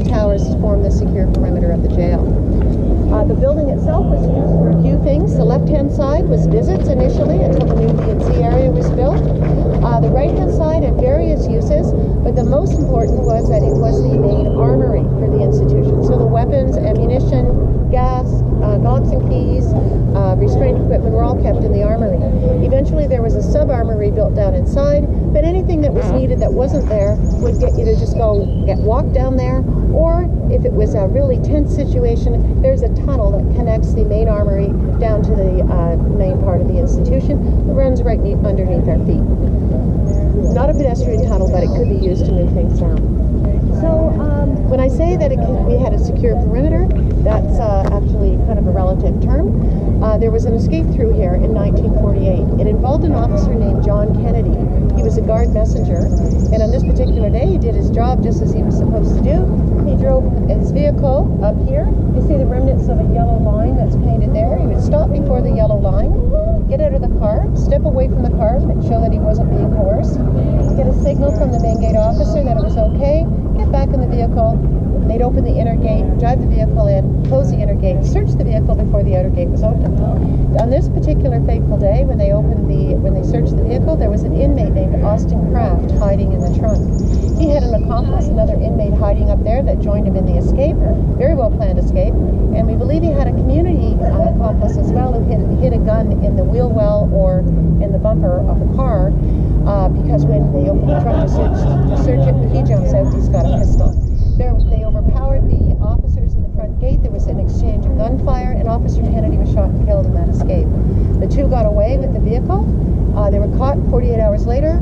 towers to form the secure perimeter of the jail. The building itself was used for a few things. The left-hand side was visits initially until the new D&C area was built. The right-hand side had various uses, but the most important was that it was the main armory for the institution. So the weapons, ammunition, gas, locks and keys, restraint equipment were all kept in the armory. Eventually there was a sub-armory built down inside, but anything that was needed that wasn't there would get you to just walk down there, or if it was a really tense situation, there's a tunnel that connects the main armory down to the main part of the institution. It runs right underneath our feet. Not a pedestrian tunnel, but it could be used to move things down. So when I say that we had a secure perimeter, that's actually kind of a relative term. There was an escape through here in 1948. It involved an officer named John Kennedy. He was a guard messenger, and on this particular day he did his job just as he was supposed to do. He drove his vehicle up here. You see the remnants of a yellow line that's painted there. He would stop before the yellow line, get out of the car, step away from the car to show that he wasn't being coerced, get a signal from the main gate officer that it was okay, get back in the vehicle. They'd open the inner gate, drive the vehicle in, close the inner gate, search the vehicle before the outer gate was opened. On this particular fateful day, when they searched the vehicle, there was an inmate named Austin Kraft hiding in the trunk. He had an accomplice, another inmate hiding up there that joined him in the escape, very well planned escape, and we believe he had a community accomplice as well who hid a gun in the wheel well or in the bumper of the car, because when they opened the trunk to search it, when he jumps out, he's got a pistol. They overpowered the officers in the front gate. There was an exchange of gunfire, and Officer Kennedy was shot and killed in that escape. The two got away with the vehicle. They were caught 48 hours later.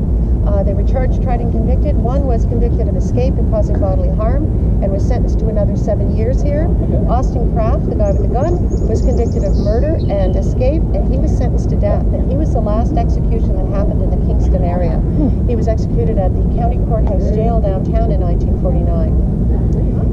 They were charged, tried, and convicted. One was convicted of escape and causing bodily harm and was sentenced to another 7 years here. Austin Kraft, the guy with the gun, was convicted of murder and escape, and he was sentenced to death. And he was the last execution that happened in the Kingston area. He was executed at the county courthouse jail downtown in 1949.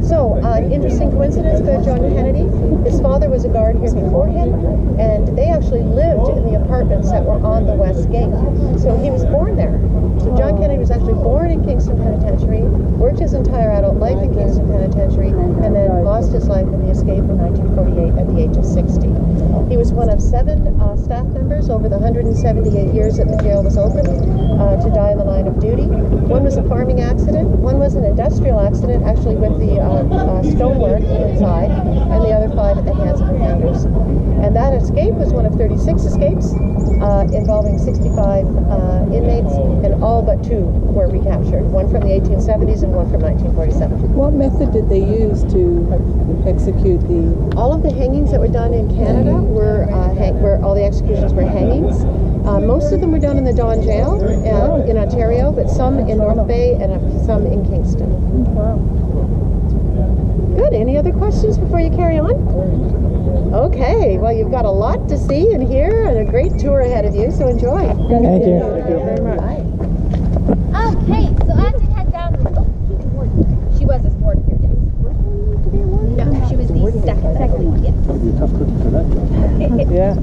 So, interesting coincidence about John Kennedy. His father was a guard here before him, and they actually lived in the apartments that were on the west gate. So he was born there. So John Kennedy was actually born in Kingston Penitentiary, worked his entire adult life in Kingston Penitentiary, and then lost his life in the escape in 1948 at the age of 60. He was one of 7 staff members over the 178 years that the jail was open to die in the line of duty. One was a farming accident, one was an industrial accident, actually with the stonework inside, and the other 5 at the hands of offenders. And that escape was one of 36 escapes involving 65 inmates, and all but 2 were recaptured, one from the 1870s and one from 1947. What method did they use to execute the... All of the hangings that were done in Canada were all the executions were hangings. Most of them were done in the Don Jail in Ontario, but some in North Bay and some in Kingston. Wow. Good. Any other questions before you carry on? Okay. Well, you've got a lot to see and hear and a great tour ahead of you, so enjoy. Thank you. Thank you very much. Bye. Okay, so as we head down, she was this warden here, yes. No, she was the second, yes. That'd be a tough cookie for that job. Yeah.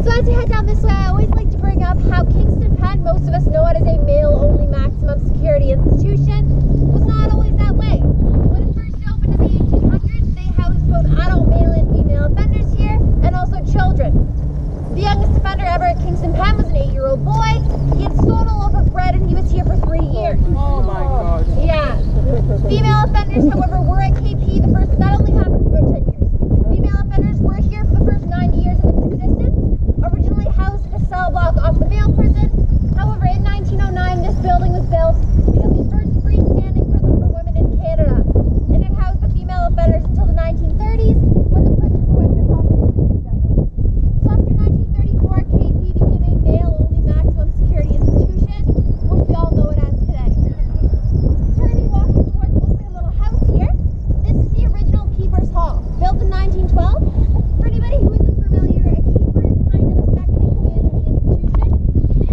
So as we head down this way, I always like to bring up how Kingston Pen, most of us know it as a male-only maximum security institution, was not always that way. When it first opened in the 1800s, they housed both adult male and female offenders here, and also children. The youngest offender ever at Kingston Pen was an 8-year-old boy. He had stolen a loaf of bread and he was here for 3 years. Oh my God. Yeah. Female offenders, however, were at KP the first, that only happened for about 10 years. Female offenders were here for the first 90 years of its existence, originally housed in a cell block off the male prison. However, in 1909, this building was built to become the first freestanding prison for women in Canada. And it housed the female offenders until the 1930s, when the prison for women across the street was built. So after 1934, KP became a male-only maximum security institution, which we all know it as today. Turning walking towards, we'll see a little house here. This is the original Keeper's Hall, built in 1912. For anybody who isn't familiar, a keeper is kind of a second in command of the institution. They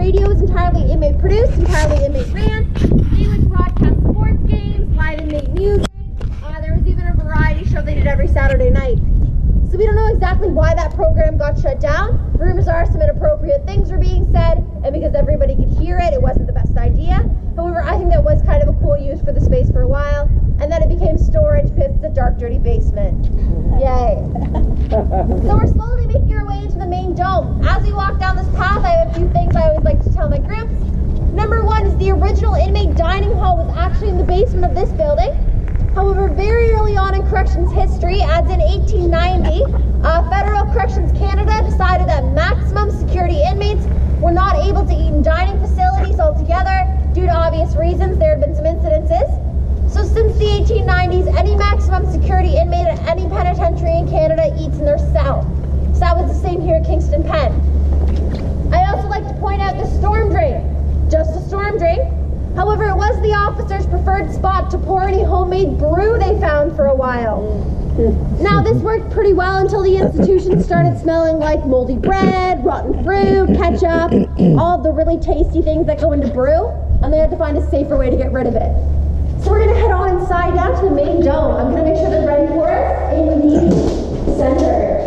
radio was entirely inmate produced, entirely inmate ran. They would broadcast sports games, live inmate music. There was even a variety show they did every Saturday night. So we don't know exactly why that program got shut down. Rumors are some inappropriate things were being said, and because everybody could hear it, it wasn't the best idea. However, I think that was kind of a cool use for the space for a while, and then it became storage because it's a dark, dirty basement. Yay. So we're slowly making our way into the main dome. As we walk down this path, I have a few things I always like to tell my groups. Number one is the original inmate dining hall was actually in the basement of this building. However, very early on in corrections history, as in 1890, Federal Corrections Canada decided that maximum security inmates were not able to eat in dining facilities altogether due to obvious reasons. There had been some incidences. So since the 1890s, any maximum security inmate at any penitentiary in Canada eats in their cell. So that was the same here at Kingston Pen. I also like to point out the storm drain. Just a storm drain. However, it was the officers' preferred spot to pour any homemade brew they found for a while. Now, this worked pretty well until the institution started smelling like moldy bread, rotten fruit, ketchup, all the really tasty things that go into brew, and they had to find a safer way to get rid of it. So we're going to head on inside down to the main dome. I'm going to make sure they're ready for us in the center.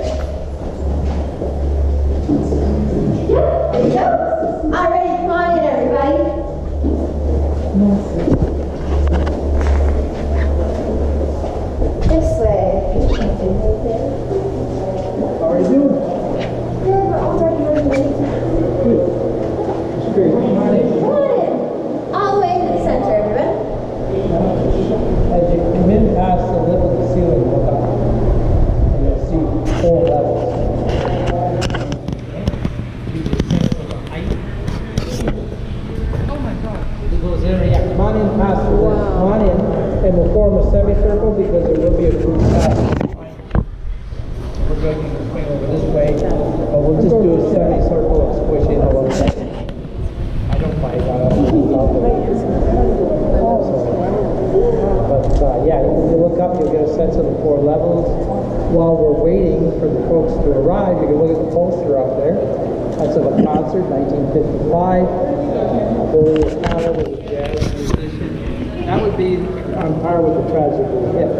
Yeah, there you go. All right, come on in, everybody. This way. How are you doing? Good, we're already ready. Good. It's great. Come on in. All the way into the center, everyone. As you come in past the lip of the ceiling, look up, and you'll see 4 levels. Come on in past the lip. Come on in, and we'll form a semicircle because there will be a group path. We're going to swing over this way, but we'll just do a semicircle and squish in a little bit. I don't mind that. But yeah, if you look up, you'll get a sense of the 4 levels. While we're waiting for the folks to arrive, you can look at the poster up there. That's of a concert, 1955. Billy O'Connor was a jazz musician. That would be on par with the tragedy hit.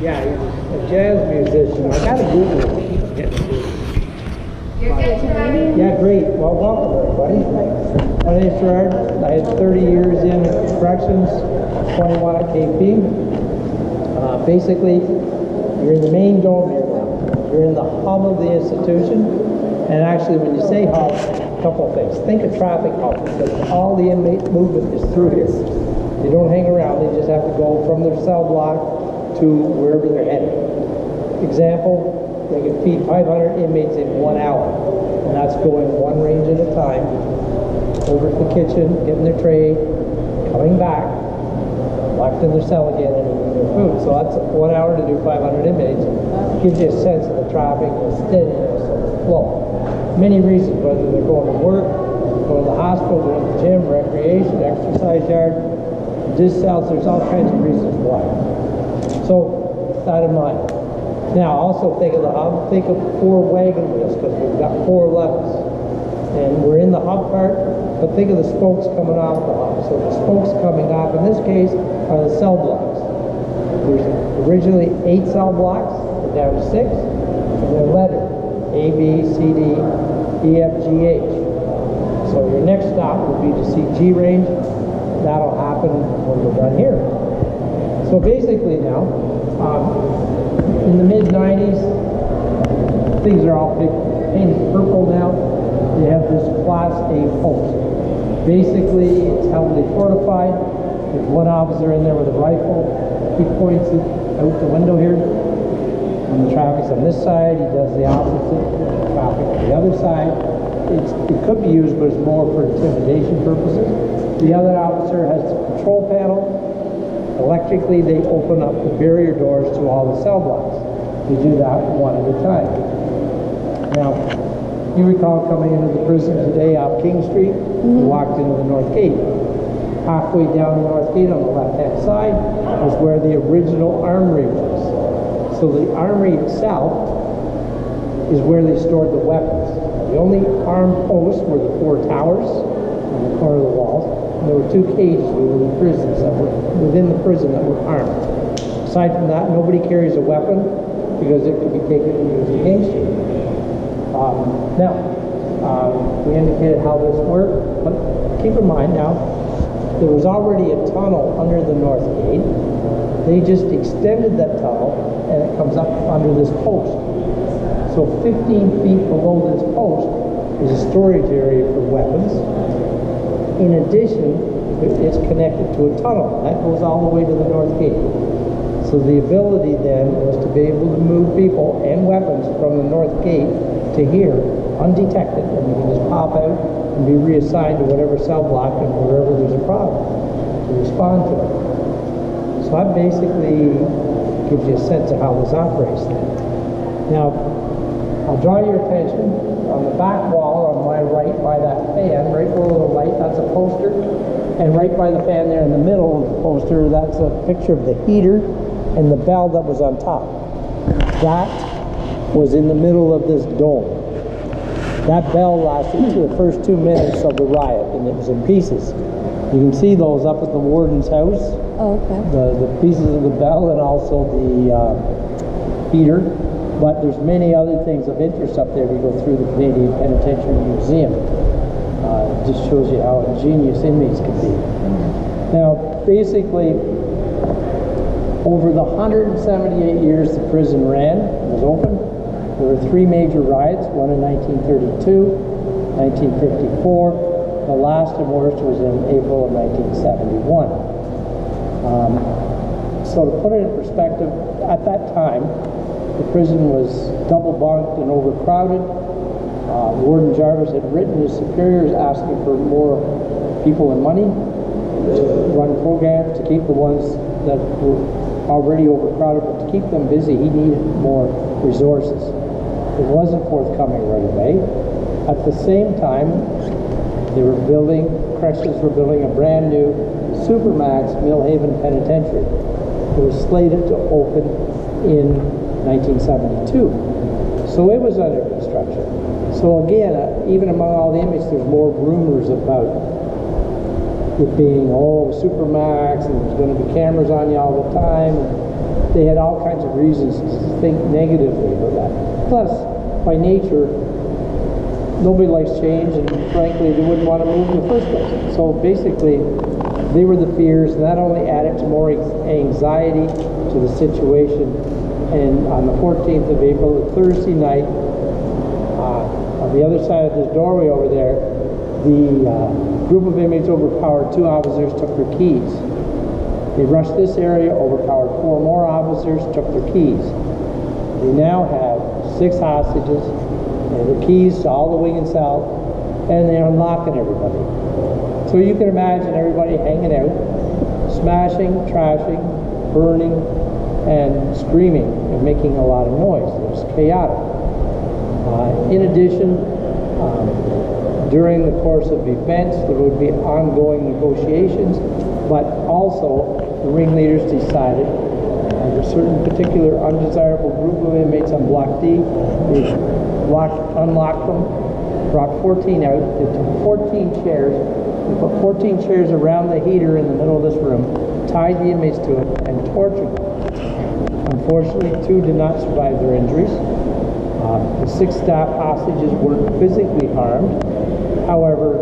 Yeah, he was a jazz musician. I gotta Google it to keep getting to it. You're good, Gerard? Yeah, great. Well, welcome everybody. My name's Gerard. I had 30 years in corrections, 21 at KP. Basically, you're in the main dome here now. You're in the hub of the institution. And actually, when you say hub, a couple of things. Think of traffic hub, because all the inmate movement is through here. They don't hang around. They just have to go from their cell block to wherever they're headed. Example, they can feed 500 inmates in 1 hour. And that's going one range at a time. Over to the kitchen, getting their tray, coming back, locked in their cell again, and eating their food. So that's 1 hour to do 500 inmates. Gives you a sense of the traffic, the steadiness of the flow. Many reasons, whether they're going to work, going to the hospital, going to the gym, recreation, exercise yard, disc cells, there's all kinds of reasons why. So, with that in mind. Now, also think of the hub, think of 4 wagon wheels, because we've got 4 levels. And we're in the hub part, but think of the spokes coming off the hub. So the spokes coming off, in this case, are the cell blocks. There's originally 8 cell blocks, we're down to 6, and they're lettered. A, B, C, D, E, F, G, H. So your next stop would be to see G range. That'll happen when we're done here. So basically now, in the mid-90s, things are all painted purple now. They have this Class A post. Basically, it's heavily fortified. There's one officer in there with a rifle. He points it out the window here. When the traffic's on this side, he does the opposite. Traffic on the other side. It could be used, but it's more for intimidation purposes. The other officer has the control panel. Electrically, they open up the barrier doors to all the cell blocks. They do that one at a time. Now, you recall coming into the prison today off King Street, you walked into the North Gate. Halfway down the North Gate on the left-hand side is where the original armory was. So the armory itself is where they stored the weapons. The only armed posts were the 4 towers on the corner of the walls. And there were 2 cages within the prison that were armed. Aside from that, nobody carries a weapon because it could be taken and used against you. We indicated how this worked, but keep in mind now, there was already a tunnel under the north gate. They just extended that tunnel and it comes up under this post. So 15 feet below this post is a storage area for weapons. In addition, it's connected to a tunnel. That goes all the way to the north gate. So the ability then was to be able to move people and weapons from the north gate to here undetected, and you can just pop out and be reassigned to whatever cell block and wherever there's a problem to respond to it. So that basically gives you a sense of how this operates then. Now, I'll draw your attention on the back wall on my right by that fan, right below the light, that's a poster. And right by the fan there in the middle of the poster, that's a picture of the heater and the bell that was on top. That was in the middle of this dome. That bell lasted to the first 2 minutes of the riot, and it was in pieces. You can see those up at the warden's house. Oh, okay. The pieces of the bell and also the heater. But there's many other things of interest up there if you go through the Canadian Penitentiary Museum. It just shows you how ingenious inmates can be. Now, basically, over the 178 years the prison ran, was open, there were 3 major riots, one in 1932, 1954, the last and worst was in April of 1971. So to put it in perspective, at that time, the prison was double bunked and overcrowded. Warden Jarvis had written his superiors asking for more people and money to run programs, to keep the ones that were already overcrowded, but to keep them busy, he needed more resources. It wasn't forthcoming right away. At the same time, corrections were building a brand new Supermax Millhaven Penitentiary. It was slated to open in 1972. So it was under construction. So again, even among all the inmates, there's more rumors about it being, Supermax, and there's going to be cameras on you all the time. And they had all kinds of reasons to think negatively about that. Plus, by nature, nobody likes change, and frankly, they wouldn't want to move in the first place. So basically, they were the fears, and that only added to more anxiety to the situation. And on the 14th of April, a Thursday night, on the other side of this doorway over there, the group of inmates overpowered 2 officers, took their keys. They rushed this area, overpowered 4 more officers, took their keys. They now have 6 hostages, and the keys to all the wing and cell, and they're unlocking everybody. So you can imagine everybody hanging out, smashing, trashing, burning, and screaming and making a lot of noise. It was chaotic. In addition, during the course of events, there would be ongoing negotiations, but also the ringleaders decided a certain particular undesirable group of inmates on Block D, they unlocked them, brought 14 out, they took 14 chairs, they put 14 chairs around the heater in the middle of this room, tied the inmates to it, and tortured them. Unfortunately, 2 did not survive their injuries. The 6 staff hostages weren't physically harmed. However,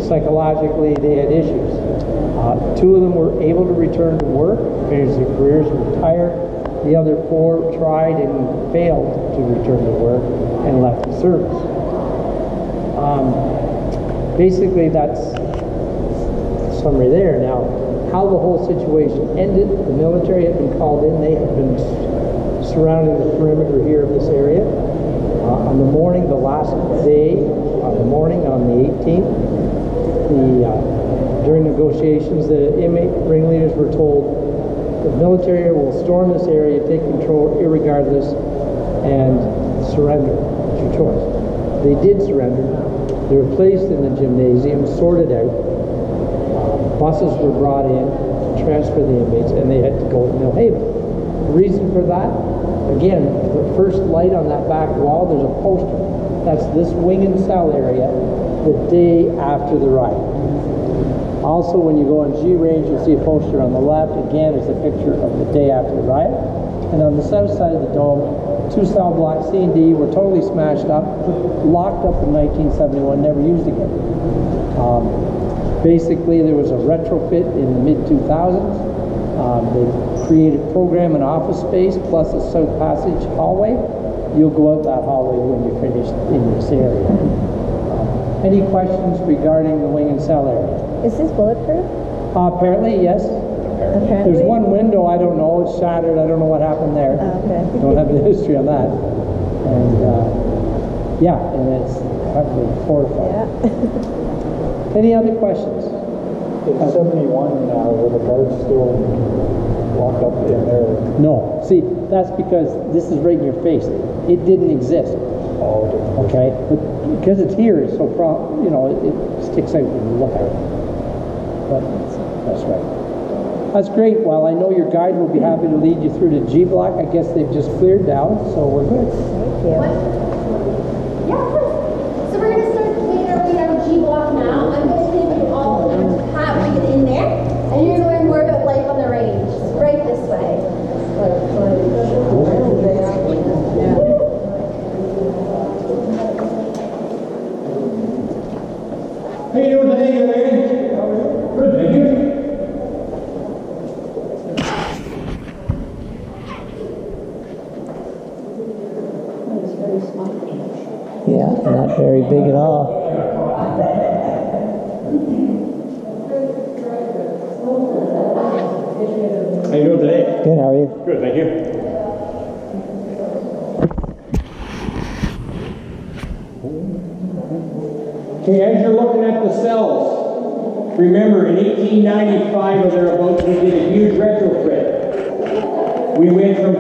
psychologically, they had issues. 2 of them were able to return to work, finish their careers, retire. The other 4 tried and failed to return to work and left the service. Basically, that's the summary there. Now, how the whole situation ended, the military had been called in. They had been surrounding the perimeter here of this area. On the morning, the last day, on the 18th, during negotiations, the inmate ringleaders were told the military will storm this area, take control irregardless, and surrender. It's your choice. They did surrender. They were placed in the gymnasium, sorted out. Buses were brought in to transfer the inmates, and they had to go to Millhaven. The reason for that? Again, the first light on that back wall, there's a poster. That's this wing and cell area the day after the riot. Also, when you go on G range, you'll see a poster on the left. Again, it's a picture of the day after the riot. And on the south side of the dome, 2 cell blocks C and D were totally smashed up, locked up in 1971, never used again. Basically, there was a retrofit in the mid-2000s. They created program and office space plus a south passage hallway. You'll go out that hallway when you're finished in this area. Any questions regarding the wing and cell area? Is this bulletproof? Apparently, yes. Apparently. There's one window, I don't know, it's shattered, I don't know what happened there. Okay. Don't have the history on that. And yeah, and it's probably fortified. Yeah. Any other questions? It's 71 now, where the guards still lock up in there. No. See, that's because this is right in your face. It didn't exist. Oh, Okay? But because it's here, it's so you know, it sticks out when you look at it. But that's right. That's great. Well, I know your guide will be happy to lead you through the G block. I guess they've just cleared down, so we're good. Thank you. Yeah, of course. So we're going to start cleaning our way down G block now. I'm going to take you all halfway in there, and you're going to learn more about life on the range. Right this way. How you doing today, young man? Good, thank you. Yeah, not very big at all. How you doing today? Good, how are you? Good, thank you. Okay, as you're looking at the cells, remember in 1895 or thereabouts we did a huge retrofit. We went from